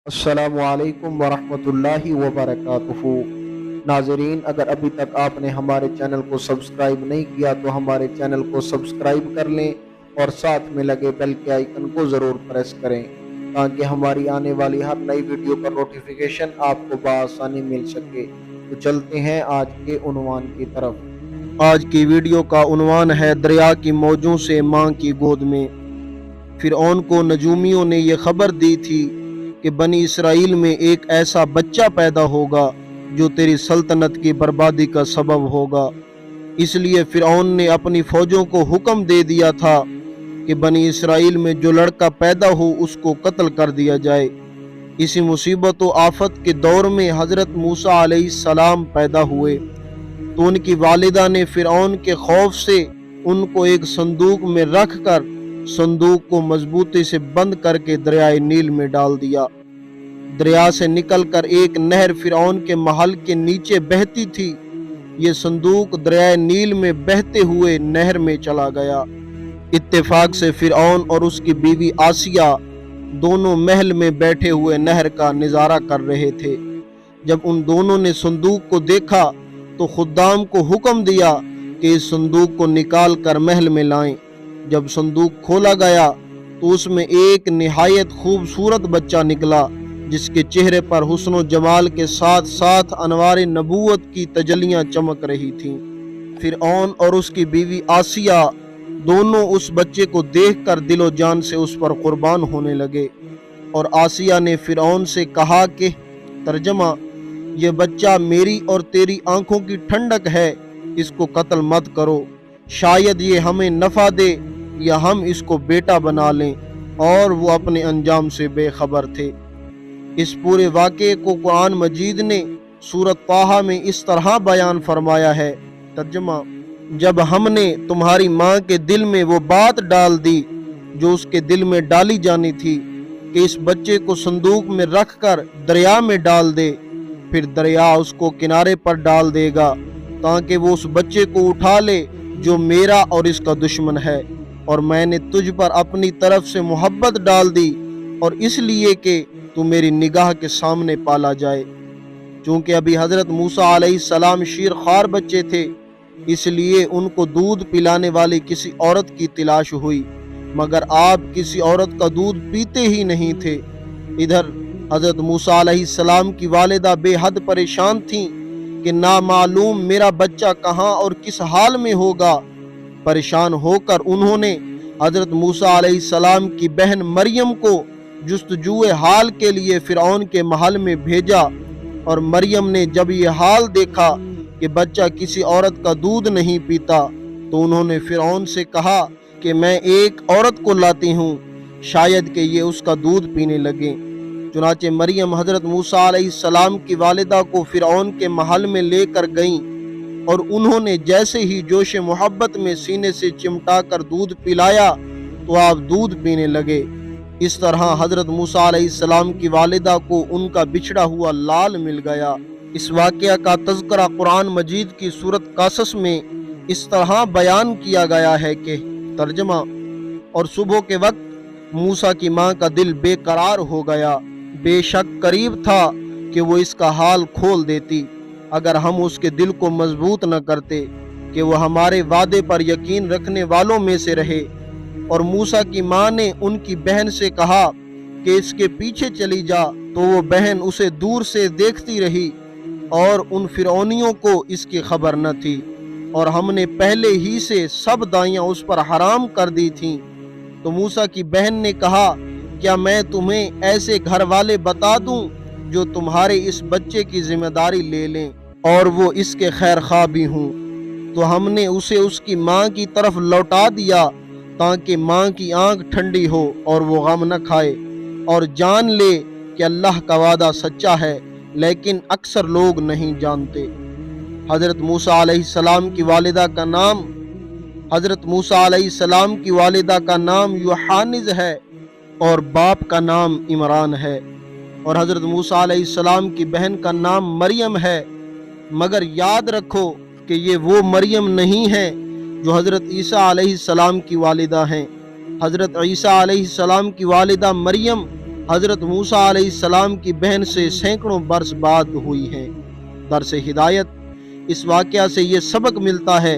السلام علیکم ورحمۃ اللہ وبرکاتہ۔ ناظرین، اگر ابھی تک آپ نے ہمارے چینل کو سبسکرائب نہیں کیا تو ہمارے چینل کو سبسکرائب کر لیں اور ساتھ میں لگے بیل کے آئیکن کو ضرور پریس کریں تاکہ ہماری آنے والی ہر نئی ویڈیو کا نوٹیفیکیشن آپ کو بآسانی مل سکے۔ تو چلتے ہیں آج کے عنوان کی طرف۔ آج کی ویڈیو کا عنوان ہے دریا کی موجوں سے ماں کی گود میں۔ فرعون کو نجومیوں نے یہ خبر دی تھی کہ بنی اسرائیل میں ایک ایسا بچہ پیدا ہوگا جو تیری سلطنت کی بربادی کا سبب ہوگا۔ اس لیے فرعون نے اپنی فوجوں کو حکم دے دیا تھا کہ بنی اسرائیل میں جو لڑکا پیدا ہو اس کو قتل کر دیا جائے۔ اسی مصیبت و آفت کے دور میں حضرت موسیٰ علیہ السلام پیدا ہوئے تو ان کی والدہ نے فرعون کے خوف سے ان کو ایک صندوق میں رکھ کر صندوق کو مضبوطی سے بند کر کے دریائے نیل میں ڈال دیا۔ دریا سے نکل کر ایک نہر فرعون کے محل کے نیچے بہتی تھی۔ یہ صندوق دریائے نیل میں بہتے ہوئے نہر میں چلا گیا۔ اتفاق سے فرعون اور اس کی بیوی آسیہ دونوں محل میں بیٹھے ہوئے نہر کا نظارہ کر رہے تھے۔ جب ان دونوں نے صندوق کو دیکھا تو خدام کو حکم دیا کہ اس صندوق کو نکال کر محل میں لائیں۔ جب صندوق کھولا گیا تو اس میں ایک نہایت خوبصورت بچہ نکلا جس کے چہرے پر حسن و جمال کے ساتھ ساتھ انوار نبوت کی تجلیاں چمک رہی تھیں۔ فرعون اور اس کی بیوی آسیہ دونوں اس بچے کو دیکھ کر دل و جان سے اس پر قربان ہونے لگے، اور آسیہ نے فرعون سے کہا کہ ترجمہ: یہ بچہ میری اور تیری آنکھوں کی ٹھنڈک ہے، اس کو قتل مت کرو، شاید یہ ہمیں نفع دے یا ہم اس کو بیٹا بنا لیں۔ اور وہ اپنے انجام سے بے خبر تھے۔ اس پورے واقعے کو قرآن مجید نے سورۃ طٰہٰ میں اس طرح بیان فرمایا ہے، ترجمہ: جب ہم نے تمہاری ماں کے دل میں وہ بات ڈال دی جو اس کے دل میں ڈالی جانی تھی کہ اس بچے کو صندوق میں رکھ کر دریا میں ڈال دے، پھر دریا اس کو کنارے پر ڈال دے گا تاکہ وہ اس بچے کو اٹھا لے جو میرا اور اس کا دشمن ہے، اور میں نے تجھ پر اپنی طرف سے محبت ڈال دی اور اس لیے کہ تو میری نگاہ کے سامنے پالا جائے۔ چونکہ ابھی حضرت موسیٰ علیہ السلام شیرخوار بچے تھے، اس لیے ان کو دودھ پلانے والی کسی عورت کی تلاش ہوئی، مگر آپ کسی عورت کا دودھ پیتے ہی نہیں تھے۔ ادھر حضرت موسیٰ علیہ السلام کی والدہ بے حد پریشان تھیں کہ نامعلوم میرا بچہ کہاں اور کس حال میں ہوگا۔ پریشان ہو کر انہوں نے حضرت موسیٰ علیہ السلام کی بہن مریم کو جستجوئے حال کے لیے فرعون کے محل میں بھیجا، اور مریم نے جب یہ حال دیکھا کہ بچہ کسی عورت کا دودھ نہیں پیتا تو انہوں نے فرعون سے کہا کہ میں ایک عورت کو لاتی ہوں، شاید کہ یہ اس کا دودھ پینے لگے۔ چنانچہ مریم حضرت موسیٰ علیہ السلام کی والدہ کو فرعون کے محل میں لے کر گئیں، اور انہوں نے جیسے ہی جوش محبت میں سینے سے چمٹا کر دودھ پلایا تو آپ دودھ پینے لگے۔ اس طرح حضرت موسیٰ علیہ السلام کی والدہ کو ان کا بچھڑا ہوا لال مل گیا۔ اس واقعہ کا تذکرہ قرآن مجید کی سورۃ قصص میں اس طرح بیان کیا گیا ہے کہ ترجمہ: اور صبح کے وقت موسیٰ کی ماں کا دل بے قرار ہو گیا، بے شک قریب تھا کہ وہ اس کا حال کھول دیتی اگر ہم اس کے دل کو مضبوط نہ کرتے کہ وہ ہمارے وعدے پر یقین رکھنے والوں میں سے رہے۔ اور موسیٰ کی ماں نے ان کی بہن سے کہا کہ اس کے پیچھے چلی جا، تو وہ بہن اسے دور سے دیکھتی رہی، اور ان فرعونیوں کو اس کی خبر نہ تھی، اور ہم نے پہلے ہی سے سب دائیاں اس پر حرام کر دی تھیں۔ تو موسیٰ کی بہن نے کہا، کیا میں تمہیں ایسے گھر والے بتا دوں جو تمہارے اس بچے کی ذمہ داری لے لیں اور وہ اس کے خیر خواہ بھی ہوں؟ تو ہم نے اسے اس کی ماں کی طرف لوٹا دیا تاکہ ماں کی آنکھ ٹھنڈی ہو اور وہ غم نہ کھائے اور جان لے کہ اللہ کا وعدہ سچا ہے، لیکن اکثر لوگ نہیں جانتے۔ حضرت موسیٰ علیہ السلام کی والدہ کا نام یوحانز ہے اور باپ کا نام عمران ہے، اور حضرت موسیٰ علیہ السلام کی بہن کا نام مریم ہے، مگر یاد رکھو کہ یہ وہ مریم نہیں ہے جو حضرت عیسیٰ علیہ السلام کی والدہ ہیں۔ حضرت عیسیٰ علیہ السلام کی والدہ مریم حضرت موسیٰ علیہ السلام کی بہن سے سینکڑوں برس بعد ہوئی ہیں۔ درس ہدایت، اس واقعہ سے یہ سبق ملتا ہے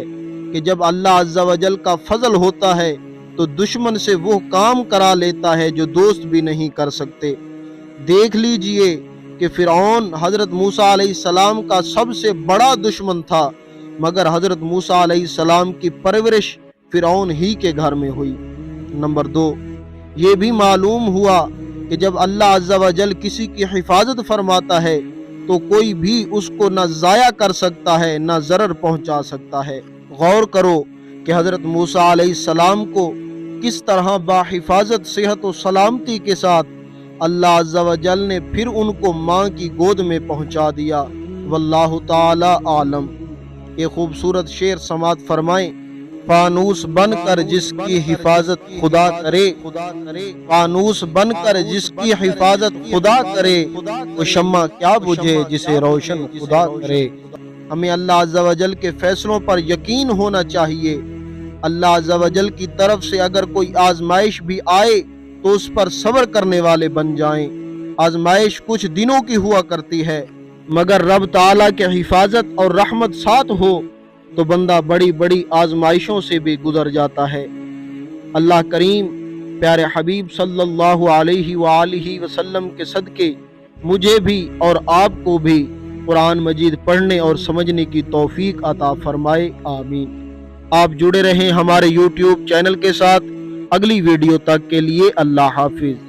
کہ جب اللہ عز و جل کا فضل ہوتا ہے تو دشمن سے وہ کام کرا لیتا ہے جو دوست بھی نہیں کر سکتے۔ دیکھ لیجئے کہ فرعون حضرت موسیٰ علیہ السلام کا سب سے بڑا دشمن تھا، مگر حضرت موسیٰ علیہ السلام کی پرورش فرعون ہی کے گھر میں ہوئی۔ نمبر 2، یہ بھی معلوم ہوا کہ جب اللہ عز و جل کسی کی حفاظت فرماتا ہے تو کوئی بھی اس کو نہ ضائع کر سکتا ہے نہ ضرر پہنچا سکتا ہے۔ غور کرو کہ حضرت موسیٰ علیہ السلام کو کس طرح باحفاظت صحت و سلامتی کے ساتھ اللہ عز و جل نے پھر ان کو ماں کی گود میں پہنچا دیا۔ واللہ تعالی عالم۔ ایک خوبصورت شعر سماعت فرمائیں: فانوس بن کر جس کی حفاظت خدا کرے، فانوس بن کر جس کی حفاظت خدا کرے، وہ شمع کیا بجھے جسے روشن خدا کرے۔ ہمیں اللہ عز و جل کے فیصلوں پر یقین ہونا چاہیے۔ اللہ عز و جل کی طرف سے اگر کوئی آزمائش بھی آئے تو اس پر صبر کرنے والے بن جائیں۔ آزمائش کچھ دنوں کی ہوا کرتی ہے، مگر رب تعالیٰ کے حفاظت اور رحمت ساتھ ہو تو بندہ بڑی بڑی آزمائشوں سے بھی گزر جاتا ہے۔ اللہ کریم پیارے حبیب صلی اللہ علیہ وآلہ وسلم کے صدقے مجھے بھی اور آپ کو بھی قرآن مجید پڑھنے اور سمجھنے کی توفیق عطا فرمائے، آمین۔ آپ جڑے رہیں ہمارے YouTube چینل کے ساتھ۔ اگلی ویڈیو تک کے لیے اللہ حافظ۔